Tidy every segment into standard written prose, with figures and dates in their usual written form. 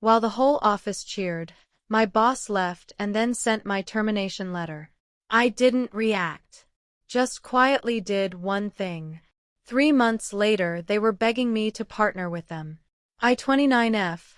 While the whole office cheered, my boss left and then sent my termination letter. I didn't react. Just quietly did one thing. 3 months later, they were begging me to partner with them. I 29F.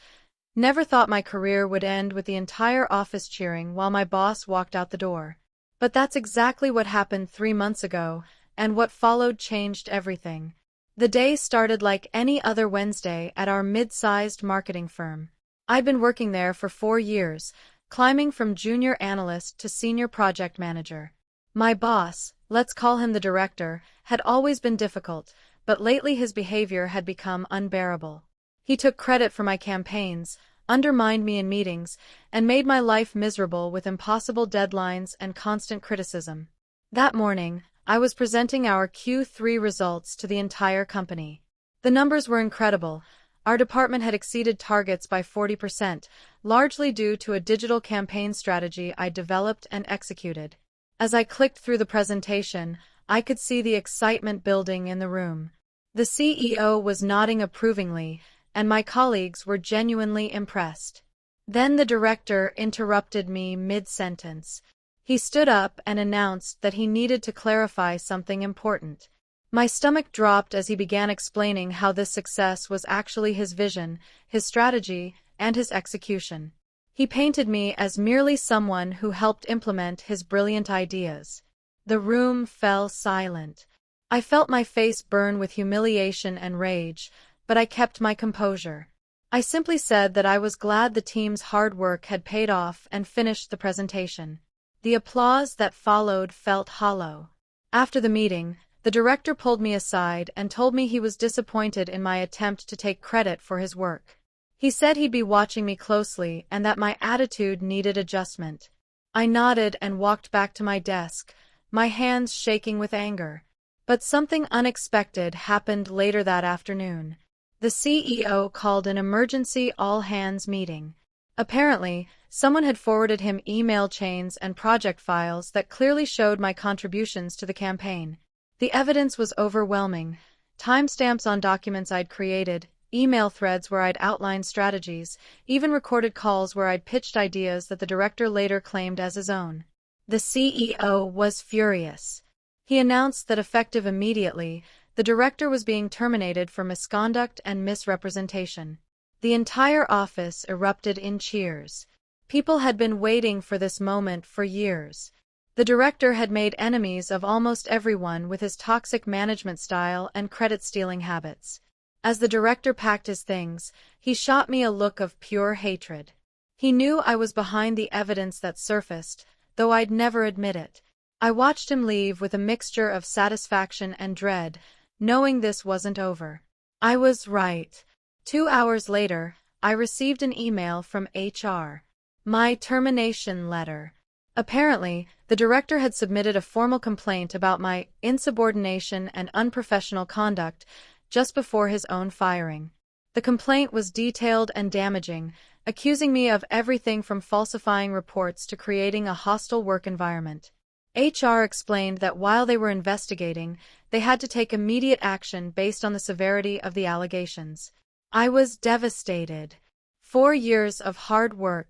Never thought my career would end with the entire office cheering while my boss walked out the door. But that's exactly what happened 3 months ago, and what followed changed everything. The day started like any other Wednesday at our mid-sized marketing firm. I'd been working there for 4 years, climbing from junior analyst to senior project manager. My boss, let's call him the director, had always been difficult, but lately his behavior had become unbearable. He took credit for my campaigns, undermined me in meetings, and made my life miserable with impossible deadlines and constant criticism. That morning, I was presenting our Q3 results to the entire company. The numbers were incredible. Our department had exceeded targets by 40%, largely due to a digital campaign strategy I developed and executed. As I clicked through the presentation, I could see the excitement building in the room. The CEO was nodding approvingly, and my colleagues were genuinely impressed. Then the director interrupted me mid-sentence. He stood up and announced that he needed to clarify something important. My stomach dropped as he began explaining how this success was actually his vision, his strategy, and his execution. He painted me as merely someone who helped implement his brilliant ideas. The room fell silent. I felt my face burn with humiliation and rage, but I kept my composure. I simply said that I was glad the team's hard work had paid off and finished the presentation. The applause that followed felt hollow. After the meeting, the director pulled me aside and told me he was disappointed in my attempt to take credit for his work. He said he'd be watching me closely and that my attitude needed adjustment. I nodded and walked back to my desk, my hands shaking with anger. But something unexpected happened later that afternoon. The CEO called an emergency all-hands meeting. Apparently, someone had forwarded him email chains and project files that clearly showed my contributions to the campaign. The evidence was overwhelming. Timestamps on documents I'd created, email threads where I'd outlined strategies, even recorded calls where I'd pitched ideas that the director later claimed as his own. The CEO was furious. He announced that effective immediately, the director was being terminated for misconduct and misrepresentation. The entire office erupted in cheers. People had been waiting for this moment for years. The director had made enemies of almost everyone with his toxic management style and credit-stealing habits. As the director packed his things, he shot me a look of pure hatred. He knew I was behind the evidence that surfaced, though I'd never admit it. I watched him leave with a mixture of satisfaction and dread, knowing this wasn't over. I was right. 2 hours later, I received an email from HR. My termination letter. Apparently, the director had submitted a formal complaint about my insubordination and unprofessional conduct just before his own firing. The complaint was detailed and damaging, accusing me of everything from falsifying reports to creating a hostile work environment. HR explained that while they were investigating, they had to take immediate action based on the severity of the allegations. I was devastated. 4 years of hard work,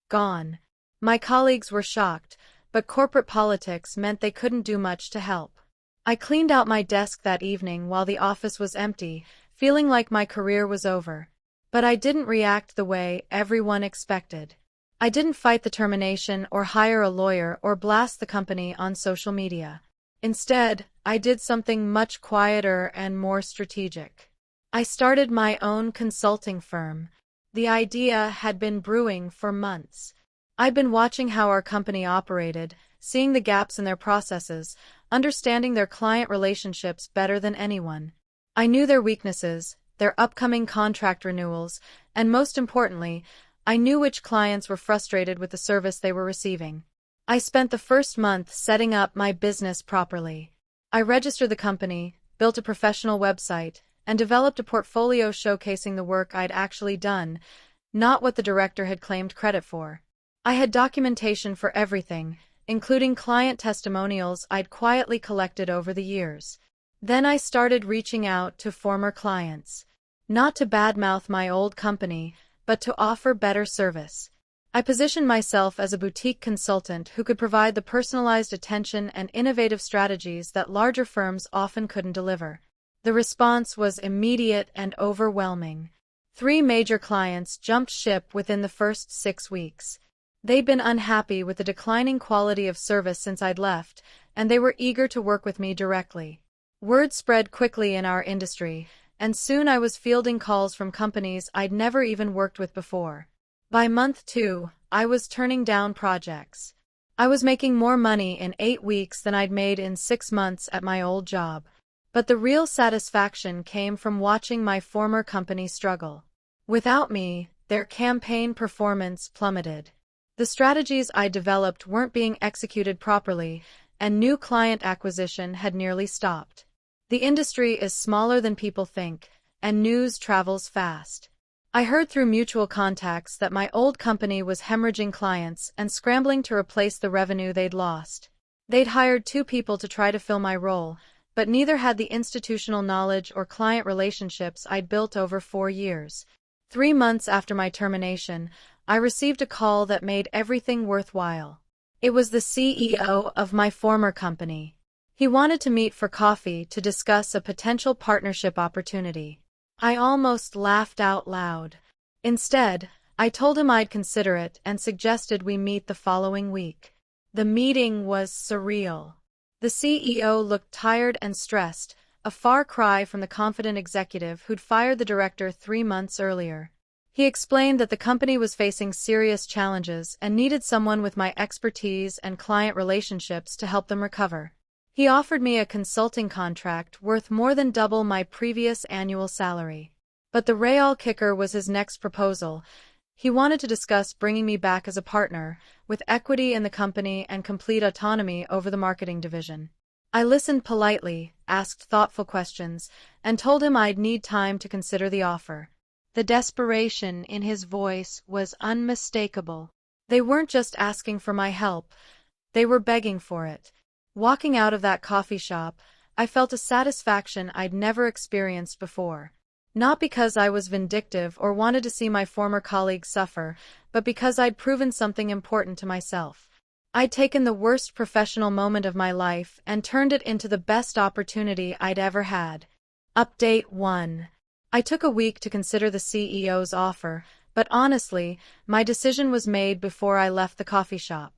gone. My colleagues were shocked, but corporate politics meant they couldn't do much to help. I cleaned out my desk that evening while the office was empty, feeling like my career was over. But I didn't react the way everyone expected. I didn't fight the termination or hire a lawyer or blast the company on social media. Instead, I did something much quieter and more strategic. I started my own consulting firm. The idea had been brewing for months. I'd been watching how our company operated, seeing the gaps in their processes, understanding their client relationships better than anyone. I knew their weaknesses, their upcoming contract renewals, and most importantly, I knew which clients were frustrated with the service they were receiving. I spent the first month setting up my business properly. I registered the company, built a professional website, and developed a portfolio showcasing the work I'd actually done, not what the director had claimed credit for. I had documentation for everything, including client testimonials I'd quietly collected over the years. Then I started reaching out to former clients. Not to badmouth my old company, but to offer better service. I positioned myself as a boutique consultant who could provide the personalized attention and innovative strategies that larger firms often couldn't deliver. The response was immediate and overwhelming. 3 major clients jumped ship within the first 6 weeks. They'd been unhappy with the declining quality of service since I'd left, and they were eager to work with me directly. Word spread quickly in our industry, and soon I was fielding calls from companies I'd never even worked with before. By month 2, I was turning down projects. I was making more money in 8 weeks than I'd made in 6 months at my old job. But the real satisfaction came from watching my former company struggle. Without me, their campaign performance plummeted. The strategies I developed weren't being executed properly, and new client acquisition had nearly stopped. The industry is smaller than people think, and news travels fast. I heard through mutual contacts that my old company was hemorrhaging clients and scrambling to replace the revenue they'd lost. They'd hired 2 people to try to fill my role, but neither had the institutional knowledge or client relationships I'd built over 4 years. 3 months after my termination, I received a call that made everything worthwhile. It was the CEO of my former company. He wanted to meet for coffee to discuss a potential partnership opportunity. I almost laughed out loud. Instead, I told him I'd consider it and suggested we meet the following week. The meeting was surreal. The CEO looked tired and stressed, a far cry from the confident executive who'd fired the director 3 months earlier. He explained that the company was facing serious challenges and needed someone with my expertise and client relationships to help them recover. He offered me a consulting contract worth more than double my previous annual salary. But the real kicker was his next proposal. He wanted to discuss bringing me back as a partner, with equity in the company and complete autonomy over the marketing division. I listened politely, asked thoughtful questions, and told him I'd need time to consider the offer. The desperation in his voice was unmistakable. They weren't just asking for my help, they were begging for it. Walking out of that coffee shop, I felt a satisfaction I'd never experienced before. Not because I was vindictive or wanted to see my former colleagues suffer, but because I'd proven something important to myself. I'd taken the worst professional moment of my life and turned it into the best opportunity I'd ever had. Update 1. I took a week to consider the CEO's offer, but honestly, my decision was made before I left the coffee shop.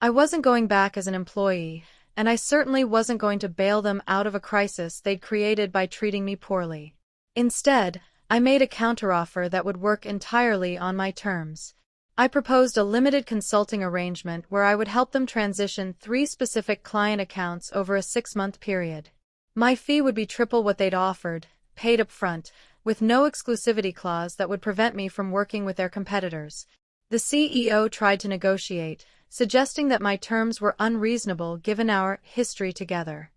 I wasn't going back as an employee, and I certainly wasn't going to bail them out of a crisis they'd created by treating me poorly. Instead, I made a counteroffer that would work entirely on my terms. I proposed a limited consulting arrangement where I would help them transition 3 specific client accounts over a 6-month period. My fee would be triple what they'd offered, paid up front, with no exclusivity clause that would prevent me from working with their competitors. The CEO tried to negotiate, suggesting that my terms were unreasonable given our history together.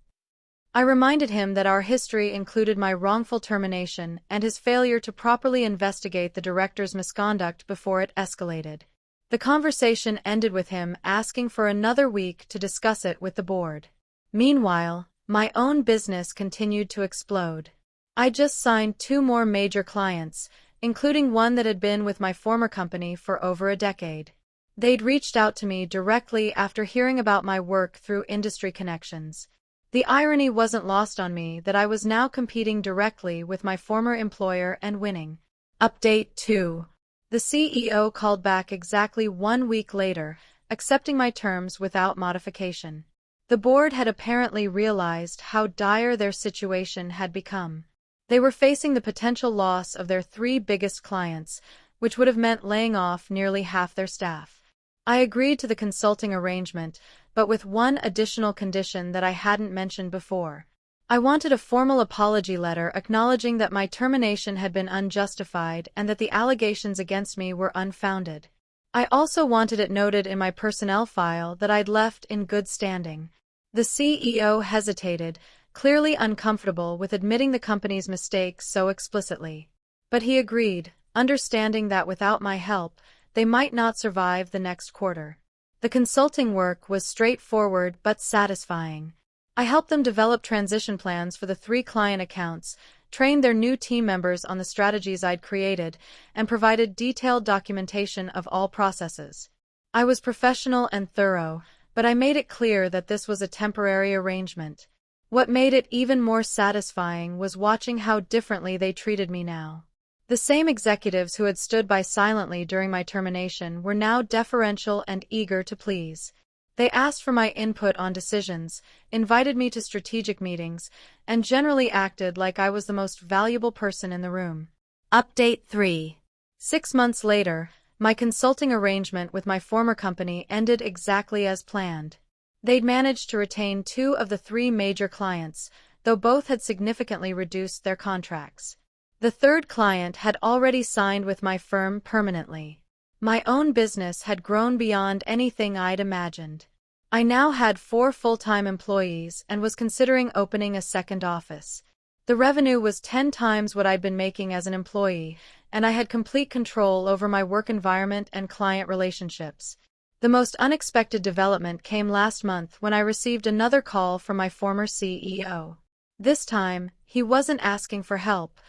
I reminded him that our history included my wrongful termination and his failure to properly investigate the director's misconduct before it escalated. The conversation ended with him asking for another week to discuss it with the board. Meanwhile, my own business continued to explode. I just signed 2 more major clients, including one that had been with my former company for over a decade. They'd reached out to me directly after hearing about my work through industry connections. The irony wasn't lost on me that I was now competing directly with my former employer and winning. Update 2. The CEO called back exactly 1 week later, accepting my terms without modification. The board had apparently realized how dire their situation had become. They were facing the potential loss of their 3 biggest clients, which would have meant laying off nearly half their staff. I agreed to the consulting arrangement, but with one additional condition that I hadn't mentioned before. I wanted a formal apology letter acknowledging that my termination had been unjustified and that the allegations against me were unfounded. I also wanted it noted in my personnel file that I'd left in good standing. The CEO hesitated, clearly uncomfortable with admitting the company's mistakes so explicitly. But he agreed, understanding that without my help, they might not survive the next quarter. The consulting work was straightforward but satisfying. I helped them develop transition plans for the 3 client accounts, trained their new team members on the strategies I'd created, and provided detailed documentation of all processes. I was professional and thorough, but I made it clear that this was a temporary arrangement. What made it even more satisfying was watching how differently they treated me now. The same executives who had stood by silently during my termination were now deferential and eager to please. They asked for my input on decisions, invited me to strategic meetings, and generally acted like I was the most valuable person in the room. Update 3. 6 months later, my consulting arrangement with my former company ended exactly as planned. They'd managed to retain 2 of the 3 major clients, though both had significantly reduced their contracts. The third client had already signed with my firm permanently. My own business had grown beyond anything I'd imagined. I now had 4 full-time employees and was considering opening a second office. The revenue was 10 times what I'd been making as an employee, and I had complete control over my work environment and client relationships. The most unexpected development came last month when I received another call from my former CEO. This time, he wasn't asking for help.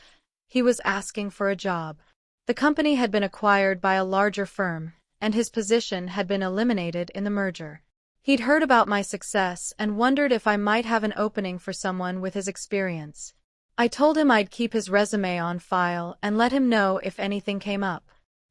He was asking for a job. The company had been acquired by a larger firm, and his position had been eliminated in the merger. He'd heard about my success and wondered if I might have an opening for someone with his experience. I told him I'd keep his resume on file and let him know if anything came up.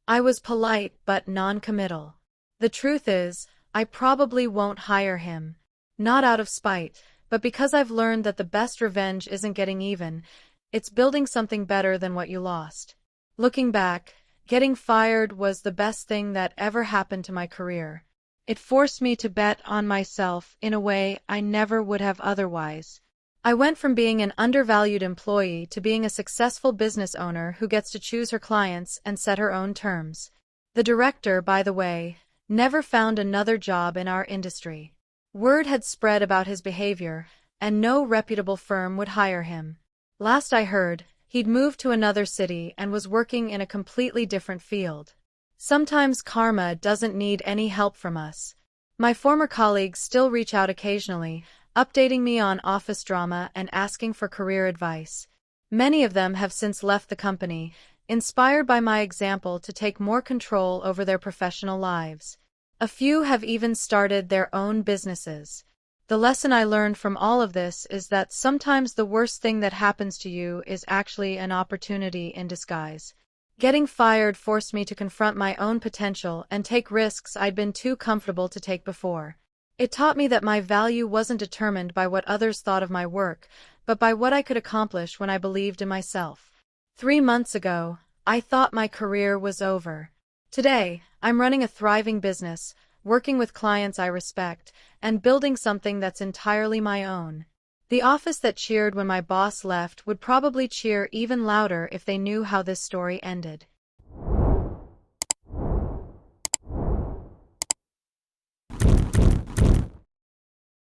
I was polite but non-committal. The truth is, I probably won't hire him. Not out of spite, but because I've learned that the best revenge isn't getting even, it's building something better than what you lost. Looking back, getting fired was the best thing that ever happened to my career. It forced me to bet on myself in a way I never would have otherwise. I went from being an undervalued employee to being a successful business owner who gets to choose her clients and set her own terms. The director, by the way, never found another job in our industry. Word had spread about his behavior, and no reputable firm would hire him. Last I heard, he'd moved to another city and was working in a completely different field. Sometimes karma doesn't need any help from us. My former colleagues still reach out occasionally, updating me on office drama and asking for career advice. Many of them have since left the company, inspired by my example to take more control over their professional lives. A few have even started their own businesses. The lesson I learned from all of this is that sometimes the worst thing that happens to you is actually an opportunity in disguise. Getting fired forced me to confront my own potential and take risks I'd been too comfortable to take before. It taught me that my value wasn't determined by what others thought of my work, but by what I could accomplish when I believed in myself. 3 months ago, I thought my career was over. Today, I'm running a thriving business, working with clients I respect, and building something that's entirely my own. The office that cheered when my boss left would probably cheer even louder if they knew how this story ended.